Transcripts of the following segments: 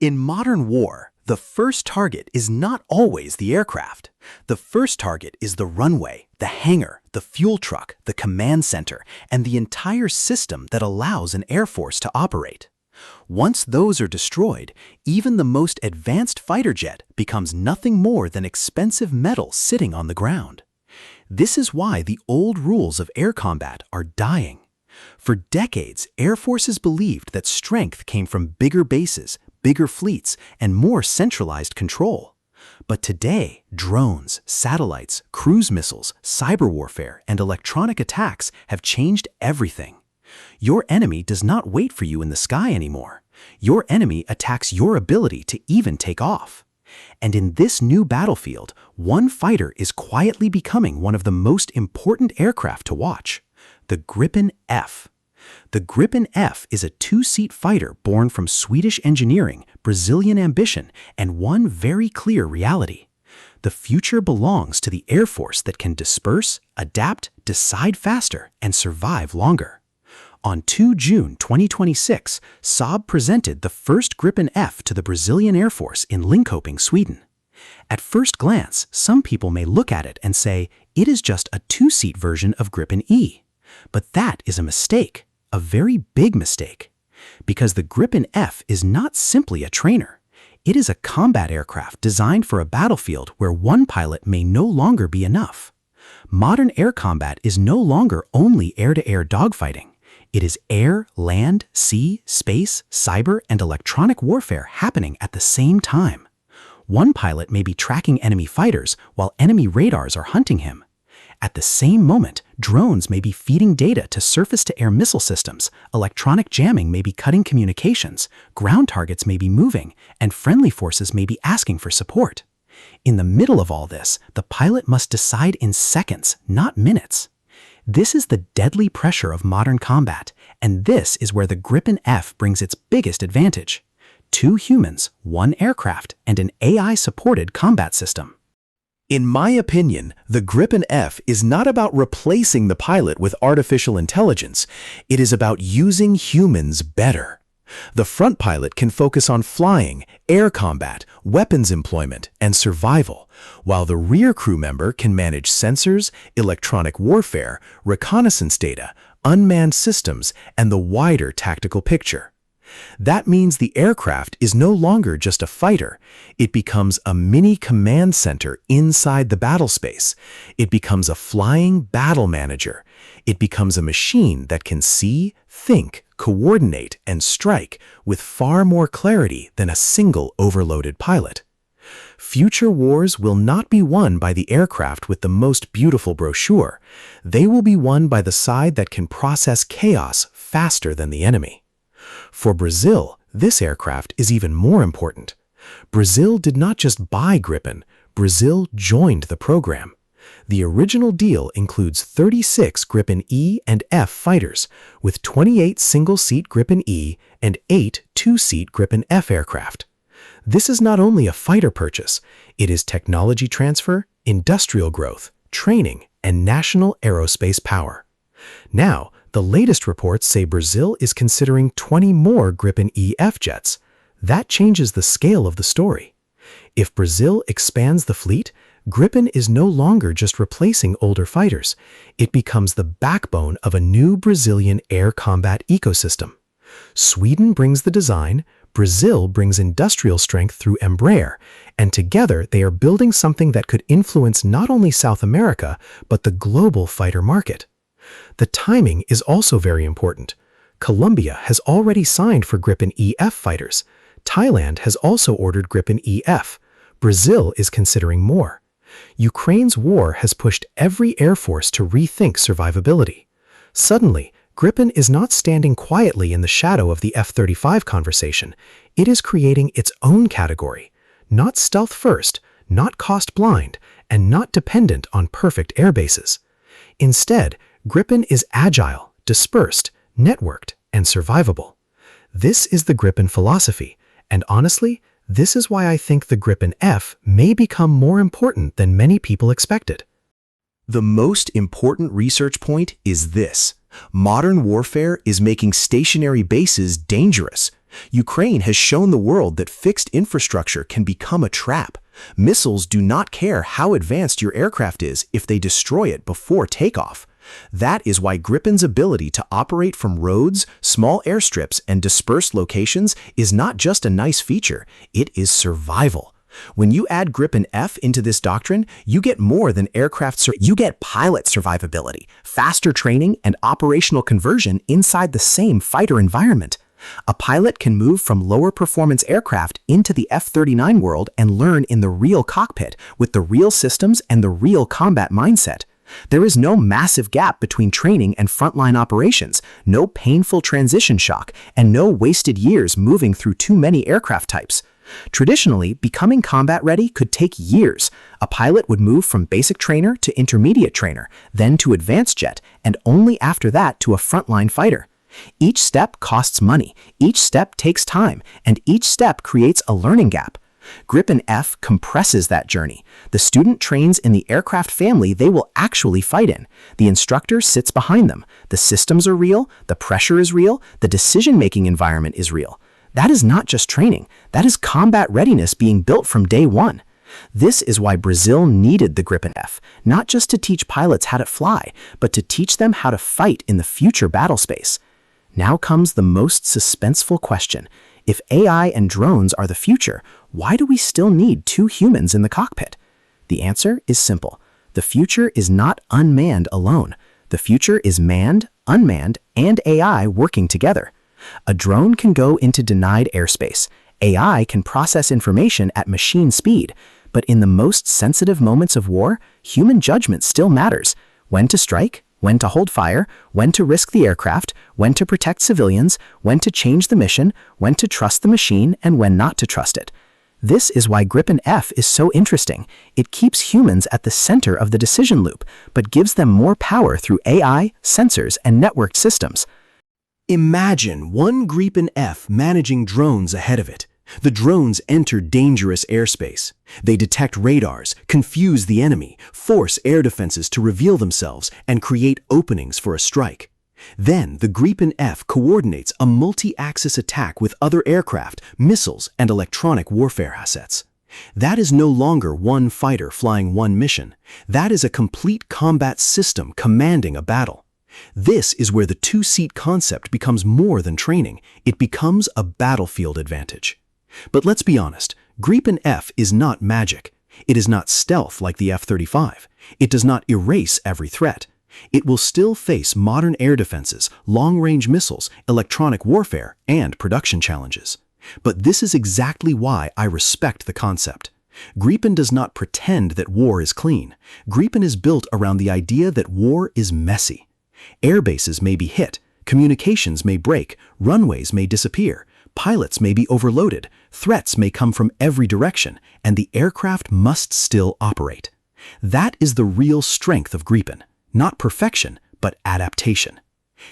In modern war, the first target is not always the aircraft. The first target is the runway, the hangar, the fuel truck, the command center, and the entire system that allows an air force to operate. Once those are destroyed, even the most advanced fighter jet becomes nothing more than expensive metal sitting on the ground. This is why the old rules of air combat are dying. For decades, air forces believed that strength came from bigger bases, bigger fleets, and more centralized control. But today, drones, satellites, cruise missiles, cyber warfare, and electronic attacks have changed everything. Your enemy does not wait for you in the sky anymore. Your enemy attacks your ability to even take off. And in this new battlefield, one fighter is quietly becoming one of the most important aircraft to watch: the Gripen F. The Gripen F is a two-seat fighter born from Swedish engineering, Brazilian ambition, and one very clear reality. The future belongs to the Air Force that can disperse, adapt, decide faster, and survive longer. On 2 June 2026, Saab presented the first Gripen F to the Brazilian Air Force in Linköping, Sweden. At first glance, some people may look at it and say it is just a two-seat version of Gripen E. But that is a mistake. A very big mistake, because the Gripen F is not simply a trainer. It is a combat aircraft designed for a battlefield where one pilot may no longer be enough. Modern air combat is no longer only air-to-air dogfighting. It is air, land, sea, space, cyber, and electronic warfare happening at the same time. One pilot may be tracking enemy fighters while enemy radars are hunting him. At the same moment, drones may be feeding data to surface-to-air missile systems, electronic jamming may be cutting communications, ground targets may be moving, and friendly forces may be asking for support. In the middle of all this, the pilot must decide in seconds, not minutes. This is the deadly pressure of modern combat, and this is where the Gripen F brings its biggest advantage: 2 humans, 1 aircraft, and an AI-supported combat system. In my opinion, the Gripen F is not about replacing the pilot with artificial intelligence. It is about using humans better. The front pilot can focus on flying, air combat, weapons employment, and survival, while the rear crew member can manage sensors, electronic warfare, reconnaissance data, unmanned systems, and the wider tactical picture. That means the aircraft is no longer just a fighter. It becomes a mini command center inside the battlespace. It becomes a flying battle manager. It becomes a machine that can see, think, coordinate, and strike with far more clarity than a single overloaded pilot. Future wars will not be won by the aircraft with the most beautiful brochure. They will be won by the side that can process chaos faster than the enemy. For Brazil, this aircraft is even more important. Brazil did not just buy Gripen, Brazil joined the program. The original deal includes 36 Gripen E and F fighters, with 28 single-seat Gripen E and 8 two-seat Gripen F aircraft. This is not only a fighter purchase, it is technology transfer, industrial growth, training, and national aerospace power. Now, the latest reports say Brazil is considering 20 more Gripen EF jets. That changes the scale of the story. If Brazil expands the fleet, Gripen is no longer just replacing older fighters. It becomes the backbone of a new Brazilian air combat ecosystem. Sweden brings the design, Brazil brings industrial strength through Embraer, and together they are building something that could influence not only South America, but the global fighter market. The timing is also very important. Colombia has already signed for Gripen EF fighters. Thailand has also ordered Gripen EF. Brazil is considering more. Ukraine's war has pushed every air force to rethink survivability. Suddenly, Gripen is not standing quietly in the shadow of the F-35 conversation. It is creating its own category. Not stealth first, not cost blind, and not dependent on perfect air bases. Instead, Gripen is agile, dispersed, networked, and survivable. This is the Gripen philosophy, and honestly, this is why I think the Gripen F may become more important than many people expected. The most important research point is this: modern warfare is making stationary bases dangerous. Ukraine has shown the world that fixed infrastructure can become a trap. Missiles do not care how advanced your aircraft is if they destroy it before takeoff. That is why Gripen's ability to operate from roads, small airstrips, and dispersed locations is not just a nice feature, it is survival. When you add Gripen F into this doctrine, you get more than you get pilot survivability, faster training, and operational conversion inside the same fighter environment. A pilot can move from lower performance aircraft into the F-39 world and learn in the real cockpit with the real systems and the real combat mindset. There is no massive gap between training and frontline operations, no painful transition shock, and no wasted years moving through too many aircraft types. Traditionally, becoming combat ready could take years. A pilot would move from basic trainer to intermediate trainer, then to advanced jet, and only after that to a frontline fighter. Each step costs money, each step takes time, and each step creates a learning gap. Gripen F compresses that journey. The student trains in the aircraft family they will actually fight in. The instructor sits behind them. The systems are real, the pressure is real, the decision-making environment is real. That is not just training, that is combat readiness being built from day one. This is why Brazil needed the Gripen F, not just to teach pilots how to fly, but to teach them how to fight in the future battle space. Now comes the most suspenseful question. If AI and drones are the future, why do we still need two humans in the cockpit? The answer is simple. The future is not unmanned alone. The future is manned, unmanned, and AI working together. A drone can go into denied airspace. AI can process information at machine speed. But in the most sensitive moments of war, human judgment still matters. When to strike, when to hold fire, when to risk the aircraft, when to protect civilians, when to change the mission, when to trust the machine, and when not to trust it. This is why Gripen F is so interesting. It keeps humans at the center of the decision loop, but gives them more power through AI, sensors, and networked systems. Imagine one Gripen F managing drones ahead of it. The drones enter dangerous airspace. They detect radars, confuse the enemy, force air defenses to reveal themselves, and create openings for a strike. Then the Gripen F coordinates a multi-axis attack with other aircraft, missiles, and electronic warfare assets. That is no longer one fighter flying one mission. That is a complete combat system commanding a battle. This is where the two-seat concept becomes more than training. It becomes a battlefield advantage. But let's be honest, Gripen F is not magic. It is not stealth like the F-35. It does not erase every threat. It will still face modern air defenses, long-range missiles, electronic warfare, and production challenges. But this is exactly why I respect the concept. Gripen does not pretend that war is clean. Gripen is built around the idea that war is messy. Airbases may be hit, communications may break, runways may disappear, pilots may be overloaded, threats may come from every direction, and the aircraft must still operate. That is the real strength of Gripen, not perfection, but adaptation.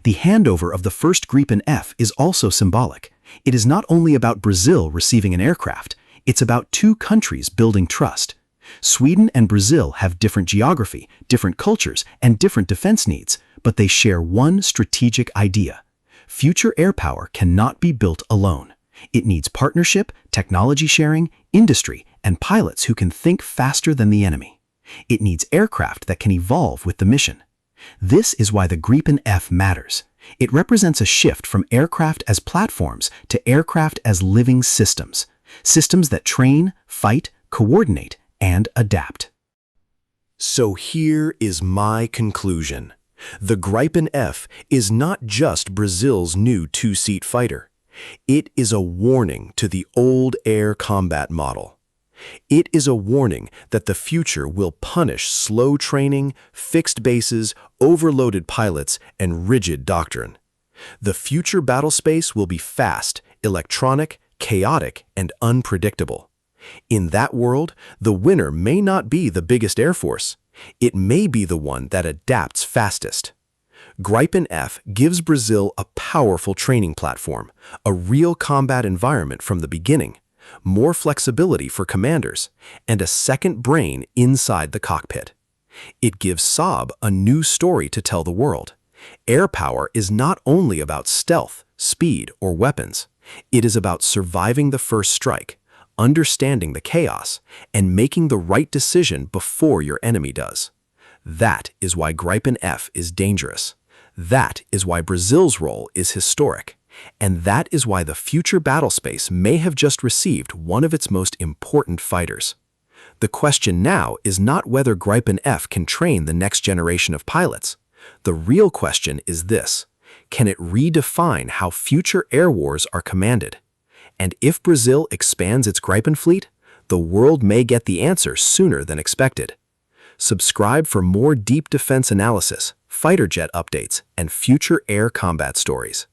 The handover of the first Gripen F is also symbolic. It is not only about Brazil receiving an aircraft, it's about two countries building trust. Sweden and Brazil have different geography, different cultures, and different defense needs, but they share one strategic idea. Future air power cannot be built alone. It needs partnership, technology sharing, industry, and pilots who can think faster than the enemy. It needs aircraft that can evolve with the mission. This is why the Gripen F matters. It represents a shift from aircraft as platforms to aircraft as living systems. Systems that train, fight, coordinate, and adapt. So here is my conclusion. The Gripen F is not just Brazil's new two-seat fighter. It is a warning to the old air combat model. It is a warning that the future will punish slow training, fixed bases, overloaded pilots, and rigid doctrine. The future battle space will be fast, electronic, chaotic, and unpredictable. In that world, the winner may not be the biggest air force. It may be the one that adapts fastest. Gripen F gives Brazil a powerful training platform, a real combat environment from the beginning, more flexibility for commanders, and a second brain inside the cockpit. It gives Saab a new story to tell the world. Air power is not only about stealth, speed, or weapons. It is about surviving the first strike, understanding the chaos, and making the right decision before your enemy does. That is why Gripen F is dangerous. That is why Brazil's role is historic. And that is why the future battlespace may have just received one of its most important fighters. The question now is not whether Gripen F can train the next generation of pilots. The real question is this: can it redefine how future air wars are commanded? And if Brazil expands its Gripen fleet, the world may get the answer sooner than expected. Subscribe for more deep defense analysis, fighter jet updates, and future air combat stories.